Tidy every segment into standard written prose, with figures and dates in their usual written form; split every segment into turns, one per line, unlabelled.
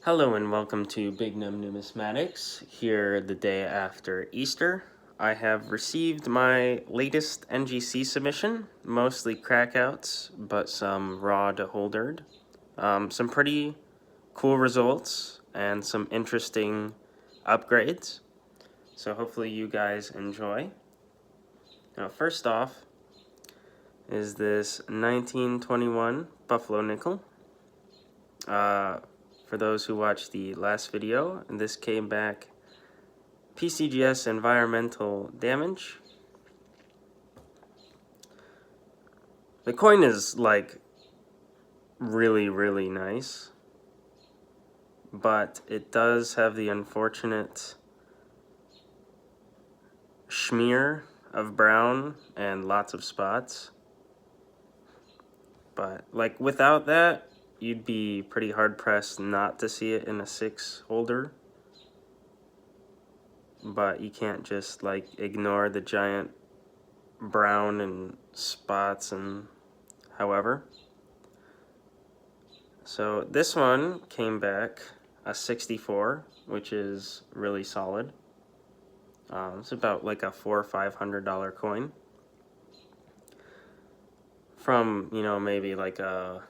Hello and welcome to Big Num Numismatics, here the day after Easter. I have received my latest NGC submission, mostly crackouts, but some raw to holdered. Some pretty cool results and some interesting upgrades, so hopefully you guys enjoy. Now first off is this 1921 Buffalo Nickel. For those who watched the last video, this came back PCGS environmental damage. The coin is like really nice, but it does have the unfortunate smear of brown and lots of spots. But like without that, you'd be pretty hard pressed not to see it in a 6 holder. But you can't just like ignore the giant brown and spots and however. So this one came back a 64, which is really solid. It's about like a $400 or $500 coin from, you know, maybe like a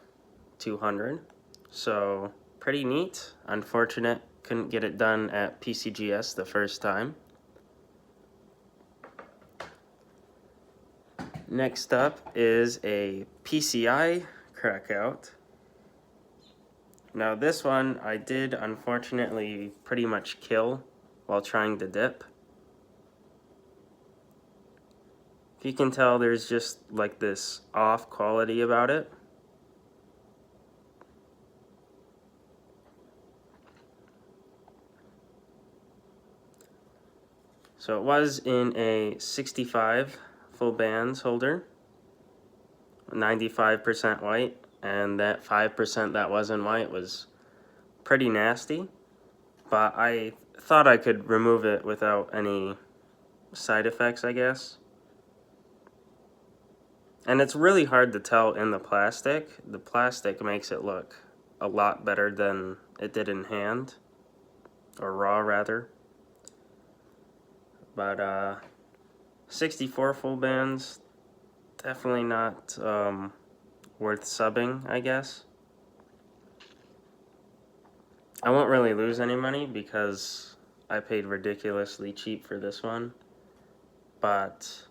200. So pretty neat. Unfortunate, couldn't get it done at PCGS the first time. Next up is a PCI crackout. Now this one I did unfortunately pretty much kill while trying to dip. If you can tell, there's just like this off quality about it. So it was in a 65 full bands holder, 95% white, and that 5% that wasn't white was pretty nasty, but I thought I could remove it without any side effects, I guess. And it's really hard to tell in the plastic. The plastic makes it look a lot better than it did in hand, or raw rather. But 64 full bands, definitely not worth subbing, I guess. I won't really lose any money because I paid ridiculously cheap for this one, but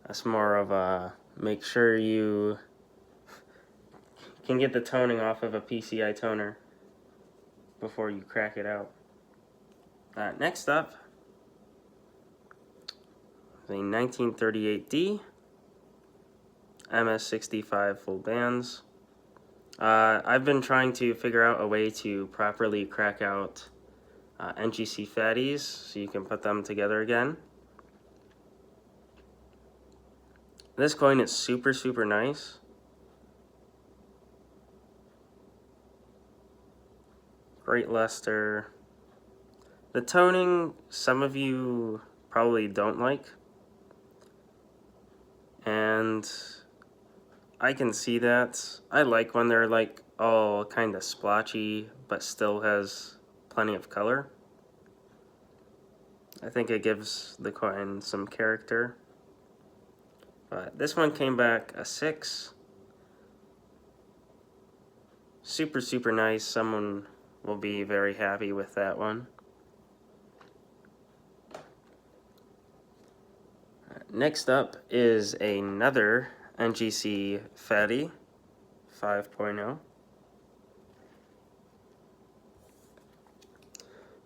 that's more of a make sure you can get the toning off of a PCI toner before you crack it out. Next up, the 1938D MS65 full bands. I've been trying to figure out a way to properly crack out NGC Fatties so you can put them together again. This coin is super nice. Great luster. The toning, some of you probably don't like, and I can see that. I like when they're like all kind of splotchy but still has plenty of color. I think it gives the coin some character. But this one came back a 6. Super nice. Someone will be very happy with that one. Next up is another NGC Fatty 5.0.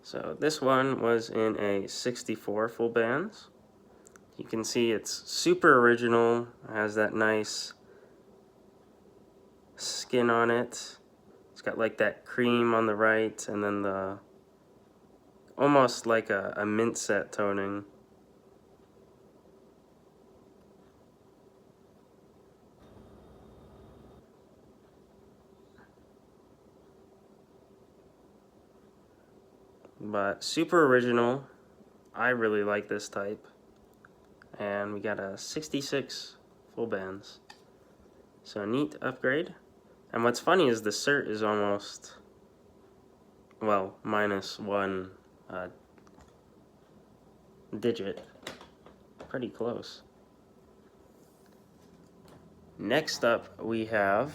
So this one was in a 64 full bands. You can see it's super original, it has that nice skin on it. It's got like that cream on the right and then the almost like a mint set toning. But super original. I really like this type. And we got a 66 full bands. So neat upgrade. And what's funny is the cert is almost well, minus one digit. Pretty close. Next up, we have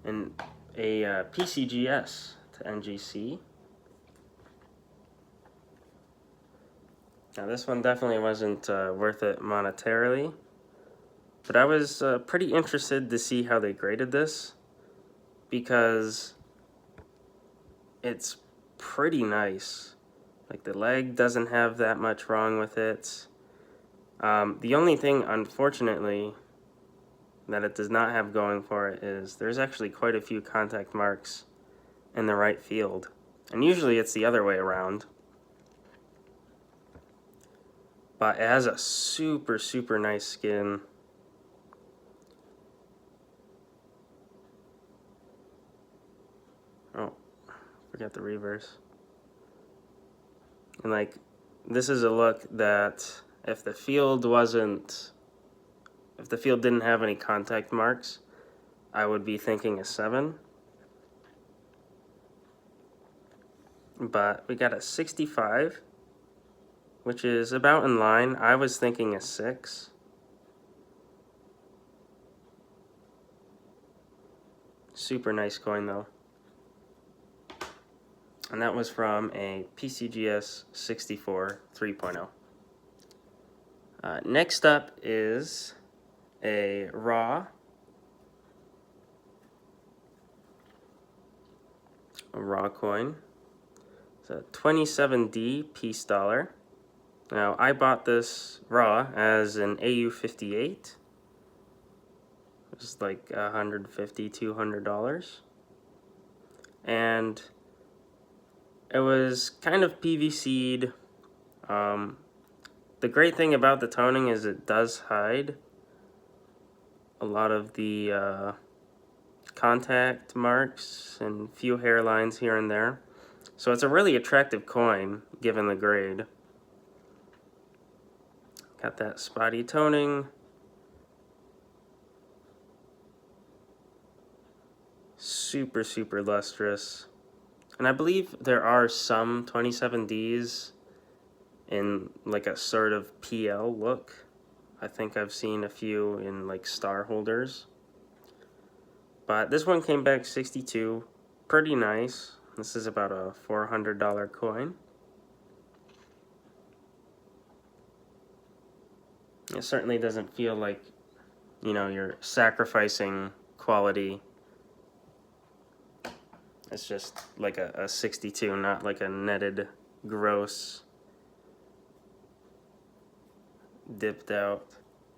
a PCGS to NGC. Now this one definitely wasn't worth it monetarily, but I was pretty interested to see how they graded this, because it's pretty nice. Like, the leg doesn't have that much wrong with it. The only thing, unfortunately, that it does not have going for it is there's actually quite a few contact marks in the right field. And usually it's the other way around. But it has a super, super nice skin. Oh, forgot the reverse. And like, this is a look that if the field didn't have any contact marks, I would be thinking a 7. But we got a 65, which is about in line. I was thinking a 6. Super nice coin though. And that was from a PCGS 64 3.0. Next up is a raw coin. It's a 27D peace dollar. Now, I bought this raw as an AU58. It was like $150, $200. And it was kind of PVC'd. The great thing about the toning is it does hide a lot of the contact marks and few hairlines here and there. So it's a really attractive coin given the grade. Got that spotty toning. Super, super lustrous. And I believe there are some 27Ds in like a sort of PL look. I think I've seen a few in like star holders. But this one came back 62. Pretty nice. This is about a $400 coin. It certainly doesn't feel like, you know, you're sacrificing quality. It's just like a 62, not like a netted, gross, dipped out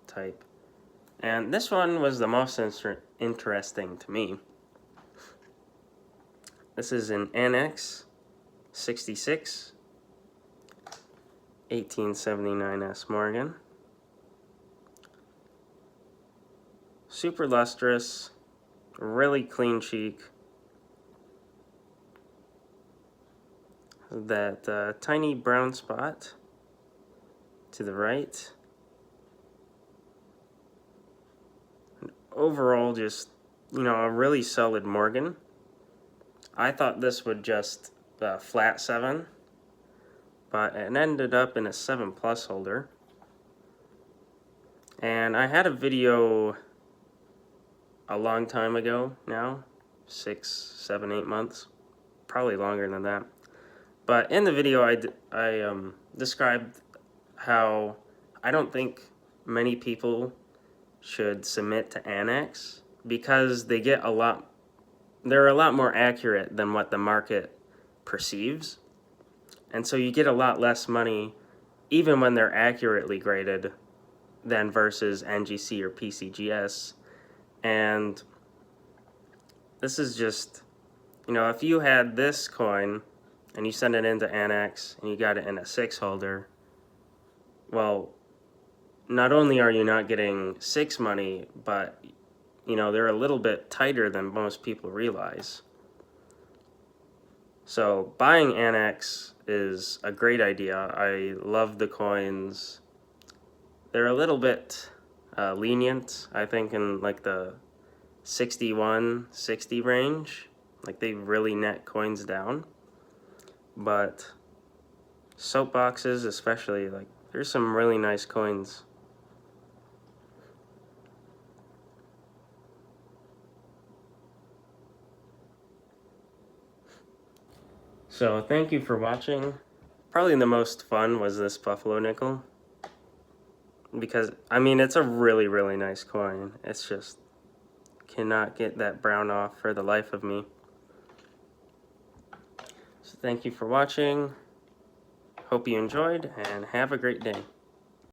type. And this one was the most interesting to me. This is an ANACS 66 1879 S Morgan. Super lustrous, really clean cheek. That tiny brown spot to the right. And overall, just, you know, a really solid Morgan. I thought this would just flat 7, but it ended up in a 7+ holder. And I had a video a long time ago now, 6, 7, 8 months, probably longer than that. But in the video, I described how I don't think many people should submit to ANACS because they're a lot more accurate than what the market perceives. And so you get a lot less money even when they're accurately graded than versus NGC or PCGS. And this is just, you know, if you had this coin and you send it into ANACS and you got it in a 6 holder, well, not only are you not getting 6 money, but, you know, they're a little bit tighter than most people realize. So buying ANACS is a great idea. I love the coins. They're a little bit lenient, I think, in like the 61, 60 range, Like, they really net coins down. But soap boxes especially, like, there's some really nice coins. So thank you for watching. Probably the most fun was this Buffalo nickel. Because, I mean, it's a really, really nice coin. It's just, cannot get that brown off for the life of me. So thank you for watching. Hope you enjoyed, and have a great day.